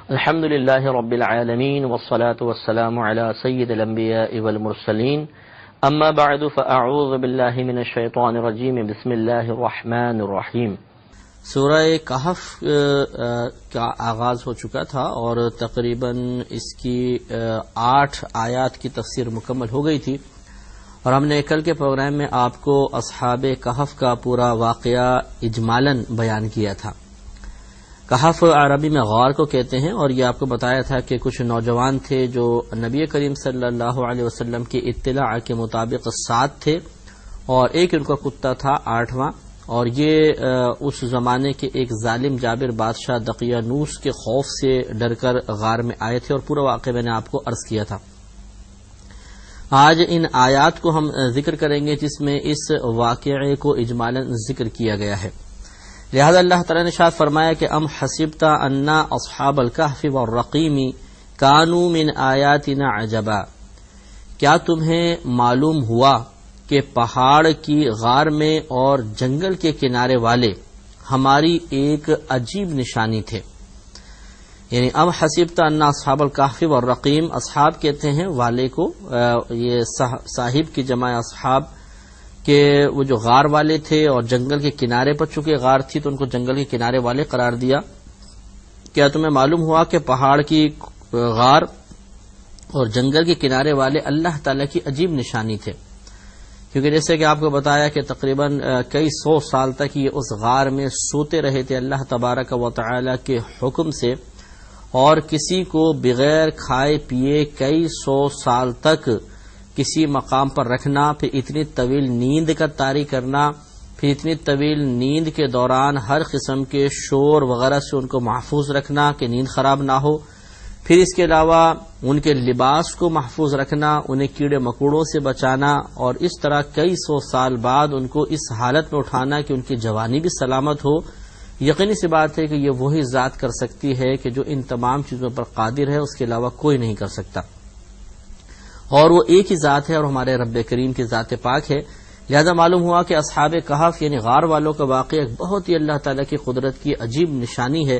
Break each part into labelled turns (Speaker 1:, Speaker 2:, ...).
Speaker 1: الحمد لله رب العالمين والصلاة والسلام على سيد الأنبياء والمرسلين اما بعد فاعوذ بالله من الشيطان الرجيم بسم الله الرحمن الرحيم۔
Speaker 2: سورہ کہف کا آغاز ہو چکا تھا اور تقریباً اس کی 8 آیات کی تفسیر مکمل ہو گئی تھی، اور ہم نے کل کے پروگرام میں آپ کو اصحاب کہف کا پورا واقعہ اجمالاً بیان کیا تھا۔ کہف عربی میں غار کو کہتے ہیں، اور یہ آپ کو بتایا تھا کہ کچھ نوجوان تھے جو نبی کریم صلی اللہ علیہ وسلم کی اطلاع کے مطابق 7 تھے، اور ایک ان کا کتا تھا 8واں، اور یہ اس زمانے کے ایک ظالم جابر بادشاہ دقیانوس کے خوف سے ڈر کر غار میں آئے تھے، اور پورا واقعہ میں نے آپ کو عرض کیا تھا۔ آج ان آیات کو ہم ذکر کریں گے جس میں اس واقعے کو اجمالاً ذکر کیا گیا ہے۔ لہذا اللہ تعالیٰ نے ارشاد فرمایا کہ ام حسبت انا اصحاب الکہف والرقیم کانوا من آیاتنا عجبا، کیا تمہیں معلوم ہوا کہ پہاڑ کی غار میں اور جنگل کے کنارے والے ہماری ایک عجیب نشانی تھے؟ یعنی ام حسبت انا اصحاب الکہف والرقیم، اصحاب کہتے ہیں والے کو، یہ صاحب کی جمع اصحاب، کہ وہ جو غار والے تھے اور جنگل کے کنارے پر چونکہ غار تھی تو ان کو جنگل کے کنارے والے قرار دیا۔ کیا تمہیں معلوم ہوا کہ پہاڑ کی غار اور جنگل کے کنارے والے اللہ تعالیٰ کی عجیب نشانی تھے؟ کیونکہ جیسے کہ آپ کو بتایا کہ تقریباً کئی 100 سال تک یہ اس غار میں سوتے رہے تھے اللہ تبارک و تعالیٰ کے حکم سے، اور کسی کو بغیر کھائے پیے کئی 100 سال تک کسی مقام پر رکھنا، پھر اتنی طویل نیند کا طاری کرنا، پھر اتنی طویل نیند کے دوران ہر قسم کے شور وغیرہ سے ان کو محفوظ رکھنا کہ نیند خراب نہ ہو، پھر اس کے علاوہ ان کے لباس کو محفوظ رکھنا، انہیں کیڑے مکوڑوں سے بچانا، اور اس طرح کئی 100 سال بعد ان کو اس حالت میں اٹھانا کہ ان کی جوانی بھی سلامت ہو۔ یقینی سی بات ہے کہ یہ وہی ذات کر سکتی ہے کہ جو ان تمام چیزوں پر قادر ہے، اس کے علاوہ کوئی نہیں کر سکتا، اور وہ ایک ہی ذات ہے اور ہمارے رب کریم کی ذات پاک ہے۔ لہذا معلوم ہوا کہ اصحاب کہف یعنی غار والوں کا واقعہ ایک بہت ہی اللہ تعالیٰ کی قدرت کی عجیب نشانی ہے،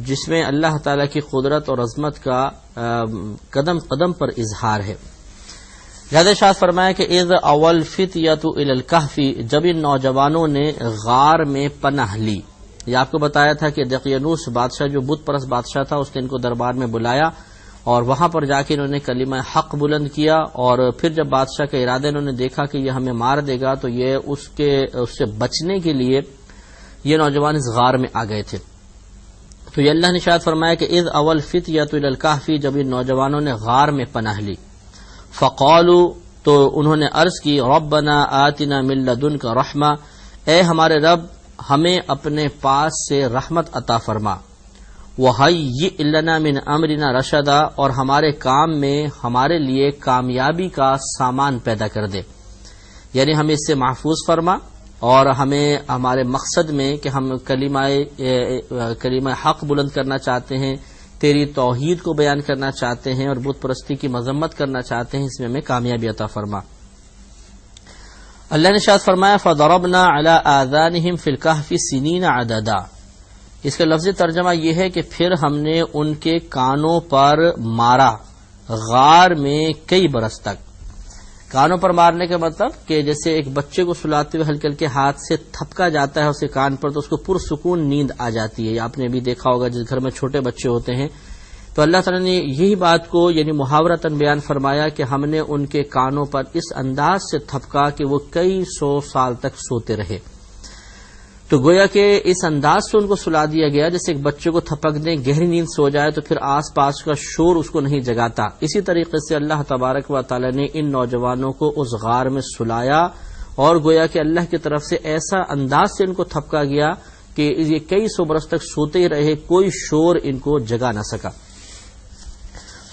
Speaker 2: جس میں اللہ تعالیٰ کی قدرت اور عظمت کا قدم قدم پر اظہار ہے۔ لہذا ارشاد فرمایا کہ اذ اول فتیۃ الی الکہف، جب ان نوجوانوں نے غار میں پناہ لی۔ یہ آپ کو بتایا تھا کہ دقیانوس بادشاہ جو بت پرست بادشاہ تھا، اس نے ان کو دربار میں بلایا، اور وہاں پر جا کے انہوں نے کلمہ حق بلند کیا، اور پھر جب بادشاہ کا ارادہ انہوں نے دیکھا کہ یہ ہمیں مار دے گا، تو یہ اس سے بچنے کے لیے یہ نوجوان اس غار میں آ گئے تھے۔ تو یہ اللہ نے ارشاد فرمایا کہ اذ اول فتیۃ الی الکہف، جب ان نوجوانوں نے غار میں پناہ لی، فقالوا، تو انہوں نے عرض کی، ربنا آتنا من لدنک رحمہ، اے ہمارے رب ہمیں اپنے پاس سے رحمت عطا فرما، وَهَيِّئْ لَنَا مِنْ أَمْرِنَا رَشَدًا، اور ہمارے کام میں ہمارے لیے کامیابی کا سامان پیدا کر دے، یعنی ہمیں اس سے محفوظ فرما، اور ہمیں ہمارے مقصد میں کہ ہم کلمہ حق بلند کرنا چاہتے ہیں، تیری توحید کو بیان کرنا چاہتے ہیں، اور بت پرستی کی مذمت کرنا چاہتے ہیں، اس میں ہمیں کامیابی عطا فرما۔ اللہ نے ارشاد فرمایا فَضَرَبْنَا عَلَىٰ آذَانِهِمْ فِي الْكَهْفِ سِنِينَ عَدَدًا، اس کا لفظی ترجمہ یہ ہے کہ پھر ہم نے ان کے کانوں پر مارا غار میں کئی برس تک۔ کانوں پر مارنے کا مطلب کہ جیسے ایک بچے کو سلاتے ہوئے ہلکے ہلکے ہاتھ سے تھپکا جاتا ہے اس کے کان پر، تو اس کو پرسکون نیند آ جاتی ہے۔ آپ نے بھی دیکھا ہوگا جس گھر میں چھوٹے بچے ہوتے ہیں، تو اللہ تعالیٰ نے یہی بات کو یعنی محاورتاً بیان فرمایا کہ ہم نے ان کے کانوں پر اس انداز سے تھپکا کہ وہ کئی 100 سال تک سوتے رہے۔ تو گویا کہ اس انداز سے ان کو سلا دیا گیا جیسے ایک بچے کو تھپک دیں، گہری نیند سو جائے تو پھر آس پاس کا شور اس کو نہیں جگاتا، اسی طریقے سے اللہ تبارک و تعالی نے ان نوجوانوں کو اس غار میں سلایا، اور گویا کہ اللہ کی طرف سے ایسا انداز سے ان کو تھپکا گیا کہ یہ کئی 100 برس تک سوتے ہی رہے، کوئی شور ان کو جگا نہ سکا۔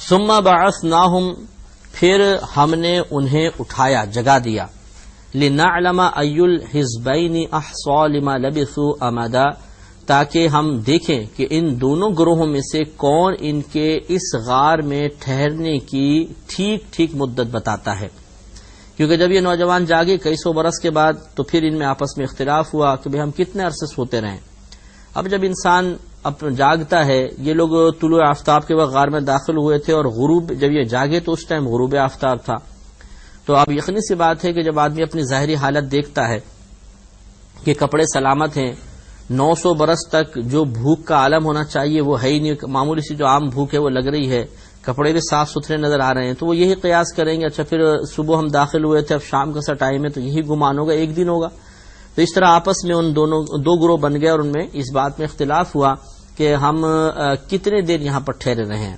Speaker 2: ثم بعثناہم، پھر ہم نے انہیں اٹھایا، جگا دیا، لِنَعْلَمَ أَيُّ الْحِزْبَيْنِ أَحْصَىٰ لِمَا لَبِثُوا أَمَدًا، تاکہ ہم دیکھیں کہ ان دونوں گروہوں میں سے کون ان کے اس غار میں ٹھہرنے کی ٹھیک ٹھیک مدت بتاتا ہے۔ کیونکہ جب یہ نوجوان جاگے کئی 100 برس کے بعد، تو پھر ان میں آپس میں اختلاف ہوا کہ ہم کتنے عرصے سوتے رہیں۔ اب جب انسان جاگتا ہے. یہ لوگ طلوع آفتاب کے وقت غار میں داخل ہوئے تھے اور غروب جب یہ جاگے تو اس ٹائم غروب آفتاب تھا. تو اب یقینی سی بات ہے کہ جب آدمی اپنی ظاہری حالت دیکھتا ہے کہ کپڑے سلامت ہیں، 900 برس تک جو بھوک کا عالم ہونا چاہیے وہ ہے ہی نہیں، معمولی سی جو عام بھوک ہے وہ لگ رہی ہے، کپڑے بھی صاف ستھرے نظر آ رہے ہیں، تو وہ یہی قیاس کریں گے اچھا پھر صبح ہم داخل ہوئے تھے اب شام کا سا ٹائم ہے تو یہی گمان ہوگا، ایک دن ہوگا. تو اس طرح آپس میں ان دونوں دو گروہ بن گئے اور ان میں اس بات میں اختلاف ہوا کہ ہم کتنے دیر یہاں پر ٹھہرے رہے ہیں.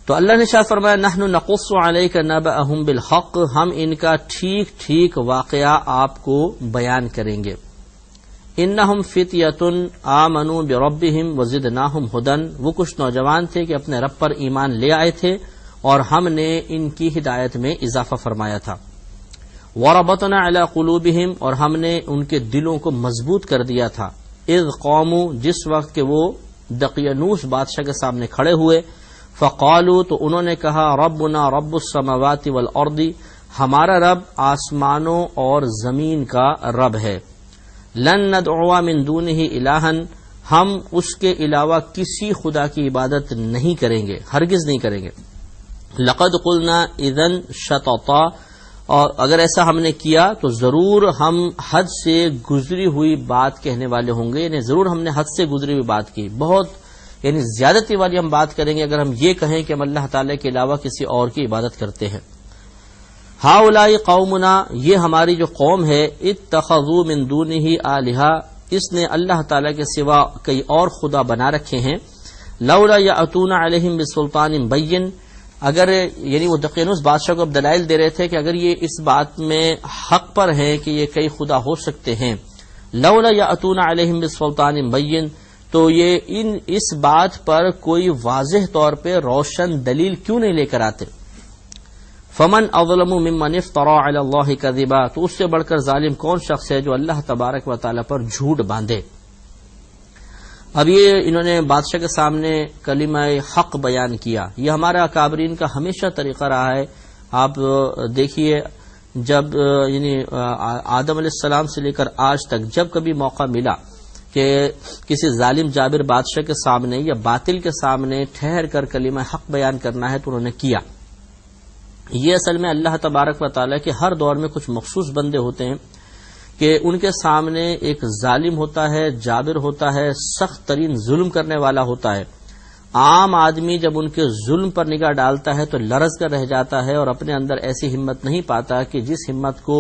Speaker 2: تو اللہ نے شاہ فرمایا نحن نقص علیک نبأہم بالحق، ہم ان کا ٹھیک ٹھیک واقعہ آپ کو بیان کریں گے. انہم فتیۃ آمنوا بربہم وزدناہم ھدی، وہ کچھ نوجوان تھے کہ اپنے رب پر ایمان لے آئے تھے اور ہم نے ان کی ہدایت میں اضافہ فرمایا تھا. وربطنا علی قلوبہم، اور ہم نے ان کے دلوں کو مضبوط کر دیا تھا. اذ قوموا، جس وقت کہ وہ دقیانوس بادشاہ کے سامنے کھڑے ہوئے. فقالوا، تو انہوں نے کہا ربنا رب السماوات والارض، ہمارا رب آسمانوں اور زمین کا رب ہے. لن ندعو من دونہ الہا، ہم اس کے علاوہ کسی خدا کی عبادت نہیں کریں گے، ہرگز نہیں کریں گے. لقد قلنا اذن شططا، اور اگر ایسا ہم نے کیا تو ضرور ہم حد سے گزری ہوئی بات کہنے والے ہوں گے، یعنی ضرور ہم نے حد سے گزری ہوئی بات کی، بہت یعنی زیادتی والی ہم بات کریں گے اگر ہم یہ کہیں کہ ہم اللہ تعالی کے علاوہ کسی اور کی عبادت کرتے ہیں. ہؤلاء قومنا، یہ ہماری جو قوم ہے، اتخذوا من دونہ آلہہ، اس نے اللہ تعالی کے سوا کئی اور خدا بنا رکھے ہیں. لولا یأتون علیہم بسلطان بین، اگر یعنی وہ دقیانوس بادشاہ کو اب دلائل دے رہے تھے کہ اگر یہ اس بات میں حق پر ہیں کہ یہ کئی خدا ہو سکتے ہیں، لولا یأتون علیہم بسلطان بین، تو یہ اس بات پر کوئی واضح طور پہ روشن دلیل کیوں نہیں لے کر آتے. فمن اظلم ممن افترى علی اللہ کذبا، تو اس سے بڑھ کر ظالم کون شخص ہے جو اللہ تبارک و تعالی پر جھوٹ باندھے. اب یہ انہوں نے بادشاہ کے سامنے کلمہ حق بیان کیا. یہ ہمارا اکابرین کا ہمیشہ طریقہ رہا ہے. آپ دیکھیے جب یعنی آدم علیہ السلام سے لے کر آج تک جب کبھی موقع ملا کہ کسی ظالم جابر بادشاہ کے سامنے یا باطل کے سامنے ٹھہر کر کلمہ حق بیان کرنا ہے تو انہوں نے کیا. یہ اصل میں اللہ تبارک و تعالیٰ کے ہر دور میں کچھ مخصوص بندے ہوتے ہیں کہ ان کے سامنے ایک ظالم ہوتا ہے، جابر ہوتا ہے، سخت ترین ظلم کرنے والا ہوتا ہے. عام آدمی جب ان کے ظلم پر نگاہ ڈالتا ہے تو لرز کر رہ جاتا ہے اور اپنے اندر ایسی ہمت نہیں پاتا کہ جس ہمت کو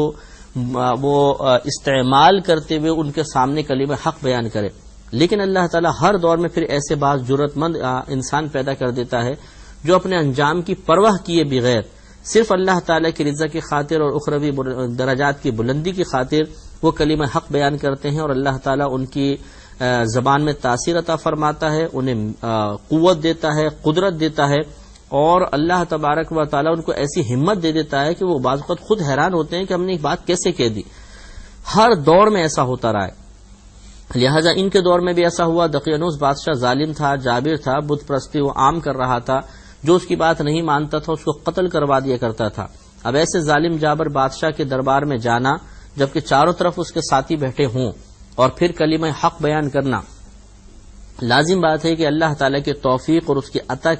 Speaker 2: وہ استعمال کرتے ہوئے ان کے سامنے کلمہ حق بیان کرے. لیکن اللہ تعالیٰ ہر دور میں پھر ایسے بعض جرأت مند انسان پیدا کر دیتا ہے جو اپنے انجام کی پرواہ کیے بغیر صرف اللہ تعالیٰ کی رضا کی خاطر اور اخروی درجات کی بلندی کی خاطر وہ کلمہ حق بیان کرتے ہیں، اور اللہ تعالیٰ ان کی زبان میں تاثیر عطا فرماتا ہے، انہیں قوت دیتا ہے، قدرت دیتا ہے، اور اللہ تبارک و تعالیٰ ان کو ایسی ہمت دے دیتا ہے کہ وہ بعض وقت خود حیران ہوتے ہیں کہ ہم نے ایک بات کیسے کہہ دی. ہر دور میں ایسا ہوتا رہا ہے. لہذا ان کے دور میں بھی ایسا ہوا. دقیانوس بادشاہ ظالم تھا، جابر تھا، بت پرستی وہ عام کر رہا تھا، جو اس کی بات نہیں مانتا تھا اس کو قتل کروا دیا کرتا تھا. اب ایسے ظالم جابر بادشاہ کے دربار میں جانا جبکہ چاروں طرف اس کے ساتھی بیٹھے ہوں اور پھر کلمہ حق بیان کرنا، لازم بات ہے کہ اللہ تعالیٰ کے توفیق اور اس کی عطا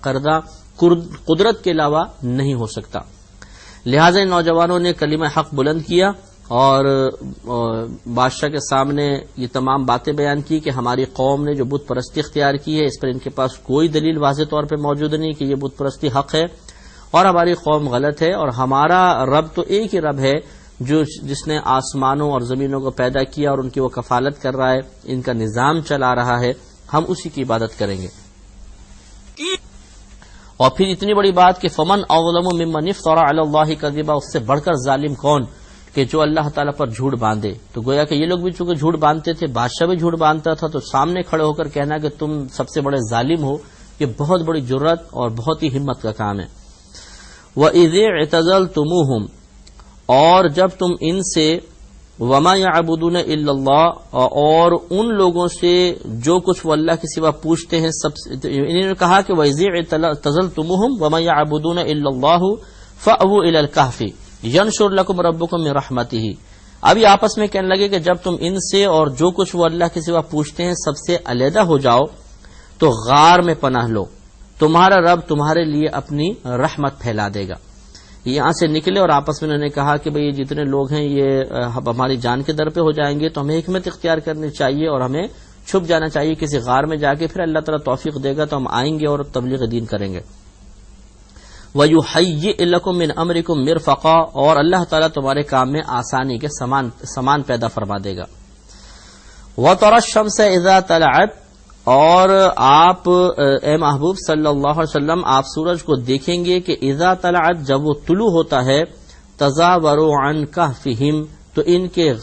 Speaker 2: کردہ قدرت کے علاوہ نہیں ہو سکتا. لہذا ان نوجوانوں نے کلمہ حق بلند کیا اور بادشاہ کے سامنے یہ تمام باتیں بیان کی کہ ہماری قوم نے جو بت پرستی اختیار کی ہے اس پر ان کے پاس کوئی دلیل واضح طور پہ موجود نہیں کہ یہ بت پرستی حق ہے اور ہماری قوم غلط ہے، اور ہمارا رب تو ایک ہی رب ہے جس نے آسمانوں اور زمینوں کو پیدا کیا اور ان کی وہ کفالت کر رہا ہے، ان کا نظام چلا رہا ہے، ہم اسی کی عبادت کریں گے. اور پھر اتنی بڑی بات کہ فمن اظلم ممن افترى علی اللہ کذبا، اس سے بڑھ کر ظالم کون کہ جو اللہ تعالیٰ پر جھوٹ باندھے. تو گویا کہ یہ لوگ بھی چونکہ جھوٹ باندھتے تھے، بادشاہ بھی جھوٹ باندھتا تھا، تو سامنے کھڑے ہو کر کہنا کہ تم سب سے بڑے ظالم ہو، یہ بہت بڑی جرأت اور بہت ہی ہمت کا کام ہے. وَإِذِ اعْتَزَلْتُمُوهُمْ، اور جب تم ان سے وَمَا يَعْبُدُونَ إِلَّا اللَّهَ، اور ان لوگوں سے جو کچھ وہ اللہ کے سوا پوچھتے ہیں، انہوں نے کہا کہ وَإِذِ اعْتَزَلْتُمُوهُمْ وَمَا يَعْبُدُونَ إِلَّا اللَّهُ فَأْوُوا إِلَى الْكَهْفِ يَنشُرْ لَكُمْ رَبُّكُم مِّن رَحْمَتِهِ. اب یہ آپس میں کہنے لگے کہ جب تم ان سے اور جو کچھ وہ اللہ کے سوا پوچھتے ہیں سب سے علیحدہ ہو جاؤ تو غار میں پناہ لو، تمہارا رب تمہارے لیے اپنی رحمت پھیلا دے گا۔ یہاں سے نکلے اور آپس میں انہوں نے کہا کہ بھئی جتنے لوگ ہیں یہ ہماری جان کے در پہ ہو جائیں گے، تو ہمیں حکمت اختیار کرنی چاہیے اور ہمیں چھپ جانا چاہیے کسی غار میں جا کے، پھر اللہ تعالیٰ توفیق دے گا تو ہم آئیں گے اور تبلیغ دین کریں گے۔ وَيُحَيِّئْ لَكُم مِّنْ أَمْرِكُم مِّرْفَقًا، اور اللہ تعالیٰ تمہارے کام میں آسانی کے سامان پیدا فرما دے گا۔ وَتَرَى الشَّمْسَ إِذَا طَلَعَتْ، اور آپ اے محبوب صلی اللہ علیہ وسلم آپ سورج کو دیکھیں گے کہ اذا طلعت، جب وہ طلوع ہوتا ہے، تزاوروا عن کہفہم، تو ان کے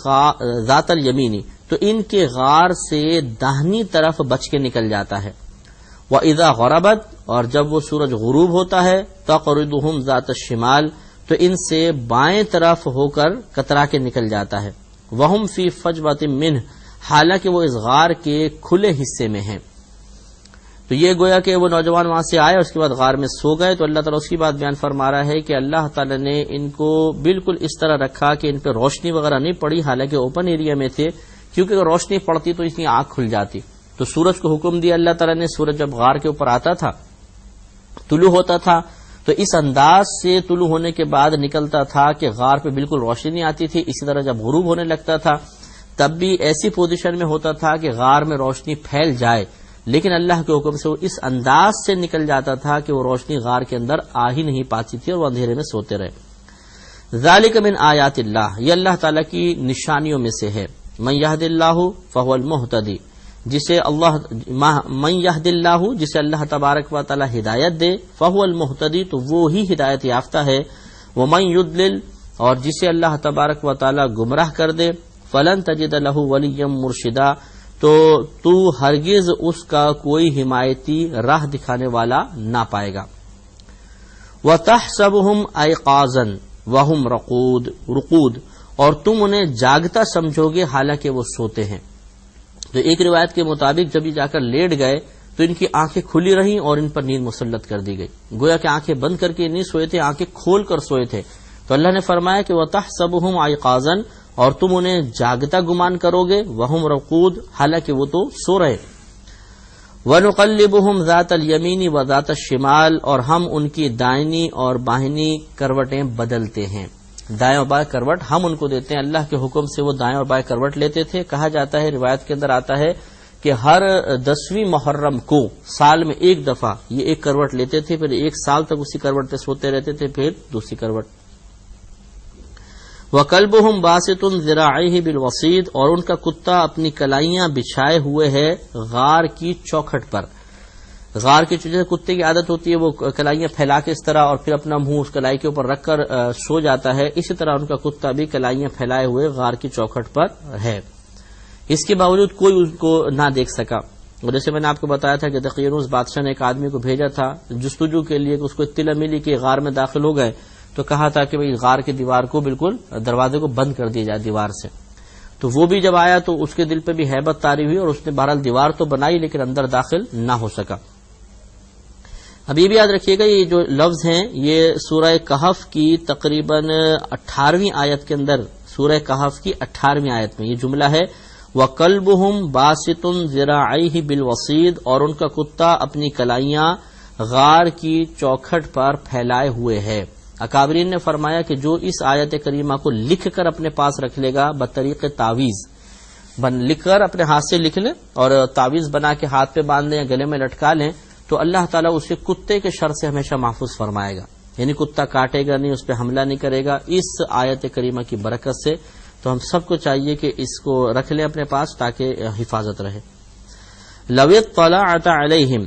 Speaker 2: ذات الیمینی، تو ان کے غار سے داہنی طرف بچ کے نکل جاتا ہے۔ وَإِذَا غَرَبَتْ، اور جب وہ سورج غروب ہوتا ہے، تَقْرِضُهُمْ ذَاتَ الشِّمَالِ، تو ان سے بائیں طرف ہو کر کترا کے نکل جاتا ہے۔ وَهُمْ فِي فَجْوَةٍ مِّنْهُ، حالانکہ وہ اس غار کے کھلے حصے میں ہیں۔ تو یہ گویا کہ وہ نوجوان وہاں سے آئے، اس کے بعد غار میں سو گئے، تو اللہ تعالیٰ اس کی بات بیان فرما رہا ہے کہ اللہ تعالیٰ نے ان کو بالکل اس طرح رکھا کہ ان پہ روشنی وغیرہ نہیں پڑی، حالانکہ اوپن ایریا میں تھے، کیونکہ اگر روشنی پڑتی تو اس کی آنکھ کھل جاتی۔ تو سورج کو حکم دیا اللہ تعالیٰ نے، سورج جب غار کے اوپر آتا تھا، طلوع ہوتا تھا، تو اس انداز سے طلوع ہونے کے بعد نکلتا تھا کہ غار پہ بالکل روشنی نہیں آتی تھی۔ اسی طرح جب غروب ہونے لگتا تھا تب بھی ایسی پوزیشن میں ہوتا تھا کہ غار میں روشنی پھیل جائے، لیکن اللہ کے حکم سے وہ اس انداز سے نکل جاتا تھا کہ وہ روشنی غار کے اندر آ ہی نہیں پاتی تھی اور وہ اندھیرے میں سوتے رہے۔ ذالک من آیات اللہ، یہ اللہ تعالیٰ کی نشانیوں میں سے ہے۔ من یہد اللہ فہو المہتدی، جسے اللہ تبارک و تعالیٰ ہدایت دے، فہو المہتدی، تو وہ ہی ہدایت یافتہ ہے۔ ومن یضلل، اور جسے اللہ تبارک و تعالیٰ گمراہ کر دے، فلن تجد لہ ولیا مرشدا، تو ہرگز اس کا کوئی حمایتی راہ دکھانے والا نہ پائے گا۔ وَتَحْسَبُهُمْ أَيْقَاظًا وَهُمْ رقود، اور تم انہیں جاگتا سمجھو گے حالانکہ وہ سوتے ہیں۔ تو ایک روایت کے مطابق جب یہ جا کر لیٹ گئے تو ان کی آنکھیں کھلی رہیں اور ان پر نیند مسلط کر دی گئی، گویا کہ آنکھیں بند کر کے نہیں سوئے تھے، آنکھیں کھول کر سوئے تھے۔ تو اللہ نے فرمایا کہ وَتَحْسَبُهُمْ أَيْقَاظًا، اور تم انہیں جاگتا گمان کرو گے، وَهُمْ رقود، حالانکہ وہ تو سو رہے۔ وَنُقَلِّبُهُمْ ذَاتَ الْيَمِينِ وَذَاتَ الشِّمَالِ، اور ہم ان کی دائنی اور بائنی کروٹیں بدلتے ہیں۔ دائیں اور بائیں کروٹ ہم ان کو دیتے ہیں، اللہ کے حکم سے وہ دائیں اور بائیں کروٹ لیتے تھے۔ کہا جاتا ہے، روایت کے اندر آتا ہے کہ ہر 10ویں محرم کو سال میں ایک دفعہ یہ ایک کروٹ لیتے تھے، پھر ایک سال تک اسی کروٹ پہ سوتے رہتے تھے، پھر دوسری کروٹ۔ وَقَلْبُهُمْ بَاسِطٌ ذِرَاعَيْهِ بِالْوَصِيدِ، اور ان کا کتا اپنی کلائیاں بچھائے ہوئے ہے غار کی چوکھٹ پر۔ غار کی جیسے کتے کی عادت ہوتی ہے وہ کلائیاں پھیلا کے اس طرح اور پھر اپنا منہ اس کلائی کے اوپر رکھ کر سو جاتا ہے، اسی طرح ان کا کتا بھی کلائیاں پھیلائے ہوئے غار کی چوکھٹ پر ہے۔ اس کے باوجود کوئی ان کو نہ دیکھ سکا۔ اور جیسے میں نے آپ کو بتایا تھا کہ دقیانوس بادشاہ نے ایک آدمی کو بھیجا تھا جستجو کے لیے، کہ اس کو اطلاع ملی کہ غار میں داخل ہو گئے، تو کہا تھا کہ بھئی غار کی دیوار کو بالکل دروازے کو بند کر دیا جائے دیوار سے۔ تو وہ بھی جب آیا تو اس کے دل پہ بھی ہیبت طاری ہوئی اور اس نے بہرحال دیوار تو بنائی لیکن اندر داخل نہ ہو سکا۔ اب یہ بھی یاد رکھیے گا، یہ جو لفظ ہیں یہ سورہ کہف کی تقریباً 18ویں آیت کے اندر، سورہ کہف کی 18ویں آیت میں یہ جملہ ہے، وَقَلْبُهُمْ بَاسِطٌ ذِرَاعَيْهِ بِالْوَصِيدِ، اور ان کا کتا اپنی کلائیاں غار کی چوکھٹ پر پھیلائے ہوئے ہے۔ اکابرین نے فرمایا کہ جو اس آیت کریمہ کو لکھ کر اپنے پاس رکھ لے گا بطریق تعویذ، لکھ کر اپنے ہاتھ سے لکھ لیں اور تعویذ بنا کے ہاتھ پہ باندھ لیں یا گلے میں لٹکا لیں، تو اللہ تعالیٰ اسے کتے کے شر سے ہمیشہ محفوظ فرمائے گا، یعنی کتا کاٹے گا نہیں، اس پہ حملہ نہیں کرے گا اس آیت کریمہ کی برکت سے۔ تو ہم سب کو چاہیے کہ اس کو رکھ لیں اپنے پاس تاکہ حفاظت رہے۔ لَوِ اطَّلَعْتَ عَلَيْهِمْ،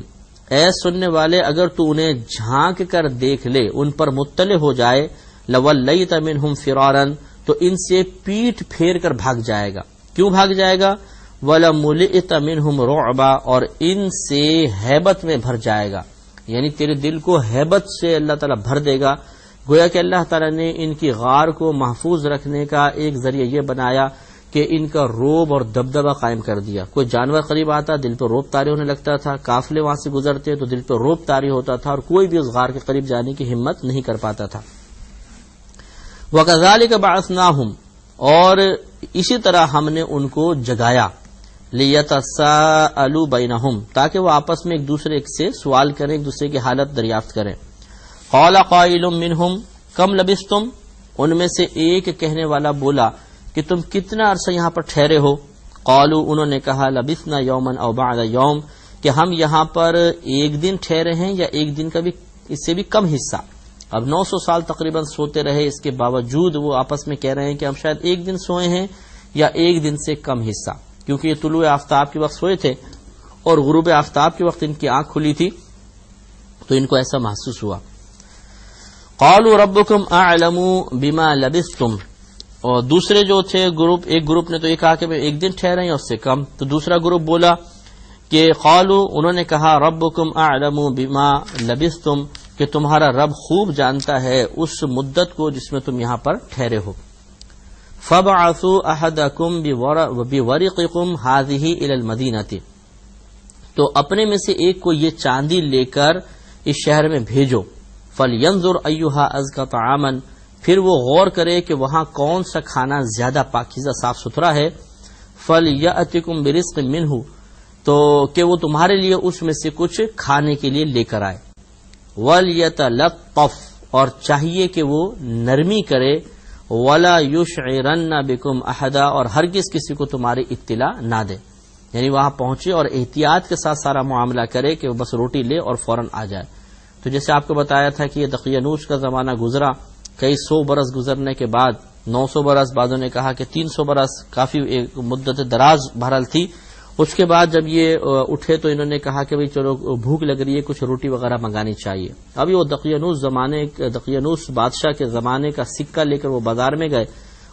Speaker 2: اے سننے والے اگر تو انہیں جھانک کر دیکھ لے، ان پر مطلع ہو جائے، لَوَلَّيْتَ مِنْهُمْ فِرَارًا، تو ان سے پیٹ پھیر کر بھاگ جائے گا۔ کیوں بھاگ جائے گا؟ وَلَمُلِئْتَ مِنْهُمْ رُعْبًا، اور ان سے ہیبت میں بھر جائے گا، یعنی تیرے دل کو ہیبت سے اللہ تعالیٰ بھر دے گا۔ گویا کہ اللہ تعالیٰ نے ان کی غار کو محفوظ رکھنے کا ایک ذریعہ یہ بنایا کہ ان کا روب اور دبدبہ قائم کر دیا۔ کوئی جانور قریب آتا دل پہ روب طاری ہونے لگتا تھا، قافلے وہاں سے گزرتے تو دل پہ روب طاری ہوتا تھا اور کوئی بھی اس غار کے قریب جانے کی ہمت نہیں کر پاتا تھا۔ وَكَذَلِكَ بَعَثْنَاهُمْ، اور اسی طرح ہم نے ان کو جگایا لیتساءلوا بینہم، تاکہ وہ آپس میں ایک دوسرے سے سوال کریں، ایک دوسرے کی حالت دریافت کریں۔ قال قائل منہم کم لبثتم، ان میں سے ایک کہنے والا بولا کہ تم کتنا عرصہ یہاں پر ٹھہرے ہو؟ قالوا، انہوں نے کہا لبثنا یوما او بعد یوم، کہ ہم یہاں پر ایک دن ٹھہرے ہیں یا ایک دن کا بھی اس سے بھی کم حصہ۔ اب 900 سال تقریباً سوتے رہے، اس کے باوجود وہ آپس میں کہہ رہے ہیں کہ ہم شاید ایک دن سوئے ہیں یا ایک دن سے کم حصہ، کیونکہ یہ طلوع آفتاب کے وقت سوئے تھے اور غروب آفتاب کے وقت ان کی آنکھ کھلی تھی، تو ان کو ایسا محسوس ہوا۔ قالوا ربکم اعلم بما لبثتم، اور دوسرے جو تھے گروپ، ایک گروپ نے تو یہ کہا کہ میں ایک دن ٹھہرے ہیں اس سے کم، تو دوسرا گروپ بولا کہ قالوا، انہوں نے کہا ربکم اعلم بما لبثتم، کہ تمہارا رب خوب جانتا ہے اس مدت کو جس میں تم یہاں پر ٹھہرے ہو۔ فَابْعَثُوا أَحَدَكُمْ بِوَرِقِكُمْ هَذِهِ إِلَى الْمَدِينَةِ، تو اپنے میں سے ایک کو یہ چاندی لے کر اس شہر میں بھیجو۔ فَلْيَنظُرْ أَيُّهَا أَزْكَىٰ طَعَامًا، پھر وہ غور کرے کہ وہاں کون سا کھانا زیادہ پاکیزہ صاف ستھرا ہے۔ فَلْيَأْتِكُمْ بِرِزْقٍ مِّنْهُ، تو کہ وہ تمہارے لیے اس میں سے کچھ کھانے کے لیے لے کر آئے۔ وَلْيَتَلَطَّفْ، اور چاہیے کہ وہ نرمی کرے۔ وَلَا يُشْعِرَنَّ بِكُمْ أَحَدًا، اور ہرگز کسی کو تمہاری اطلاع نہ دے، یعنی وہاں پہنچے اور احتیاط کے ساتھ سارا معاملہ کرے کہ وہ بس روٹی لے اور فوراً آ جائے۔ تو جیسے آپ کو بتایا تھا کہ یہ دقیانوس کا زمانہ گزرا، کئی 100 برس گزرنے کے بعد، 900 برس، بعضوں نے کہا کہ 300 برس، کافی ایک مدت دراز بہرحال تھی۔ اس کے بعد جب یہ اٹھے تو انہوں نے کہا کہ بھئی چلو بھوک لگ رہی ہے، کچھ روٹی وغیرہ منگانی چاہیے۔ ابھی وہ دقیانوس بادشاہ کے زمانے کا سکہ لے کر وہ بازار میں گئے،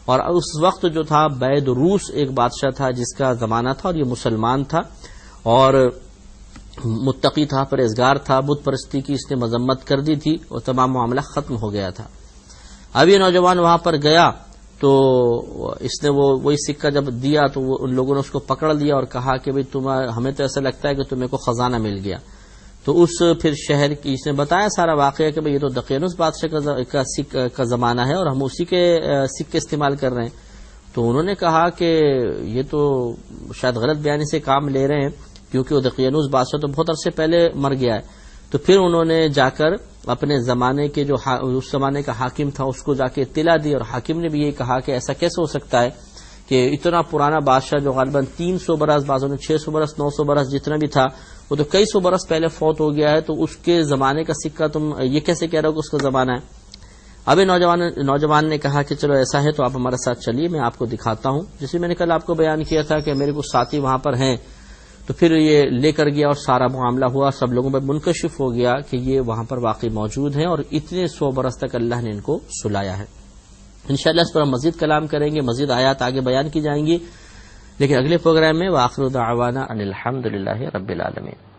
Speaker 2: اور اس وقت جو تھا بید روس ایک بادشاہ تھا جس کا زمانہ تھا، اور یہ مسلمان تھا اور متقی تھا، پرہیزگار تھا، بت پرستی کی اس نے مذمت کر دی تھی اور تمام معاملہ ختم ہو گیا تھا۔ اب یہ نوجوان وہاں پر گیا تو اس نے وہی سکہ جب دیا تو ان لوگوں نے اس کو پکڑ لیا اور کہا کہ بھئی ہمیں تو ایسا لگتا ہے کہ تمہیں کو خزانہ مل گیا۔ تو اس پھر شہر کی اس نے بتایا سارا واقعہ کہ بھئی یہ تو دقیانوس بادشاہ کا زمانہ ہے اور ہم اسی کے سکے استعمال کر رہے ہیں۔ تو انہوں نے کہا کہ یہ تو شاید غلط بیانی سے کام لے رہے ہیں، کیونکہ وہ دقیانوس بادشاہ تو بہت عرصے پہلے مر گیا ہے۔ تو پھر انہوں نے جا کر اپنے زمانے کے جو اس زمانے کا حاکم تھا اس کو جا کے اطلاع دی، اور حاکم نے بھی یہی کہا کہ ایسا کیسے ہو سکتا ہے کہ اتنا پرانا بادشاہ جو غالباً 300 برس، بعضوں نے 600 برس، 900 برس جتنا بھی تھا، وہ تو کئی 100 برس پہلے فوت ہو گیا ہے، تو اس کے زمانے کا سکہ تم یہ کیسے کہہ رہے ہو کہ اس کا زمانہ ہے؟ اب نوجوان نے کہا کہ چلو ایسا ہے تو آپ ہمارے ساتھ چلیے، میں آپ کو دکھاتا ہوں۔ جیسے میں نے کل آپ کو بیان کیا تھا کہ میرے کچھ ساتھی وہاں پر ہیں، تو پھر یہ لے کر گیا اور سارا معاملہ ہوا، سب لوگوں پر منکشف ہو گیا کہ یہ وہاں پر واقعی موجود ہیں، اور اتنے 100 برس تک اللہ نے ان کو سلایا ہے۔ انشاءاللہ اس پر ہم مزید کلام کریں گے، مزید آیات آگے بیان کی جائیں گی، لیکن اگلے پروگرام میں وآخر دعوانا ان الحمدللہ رب العالمین۔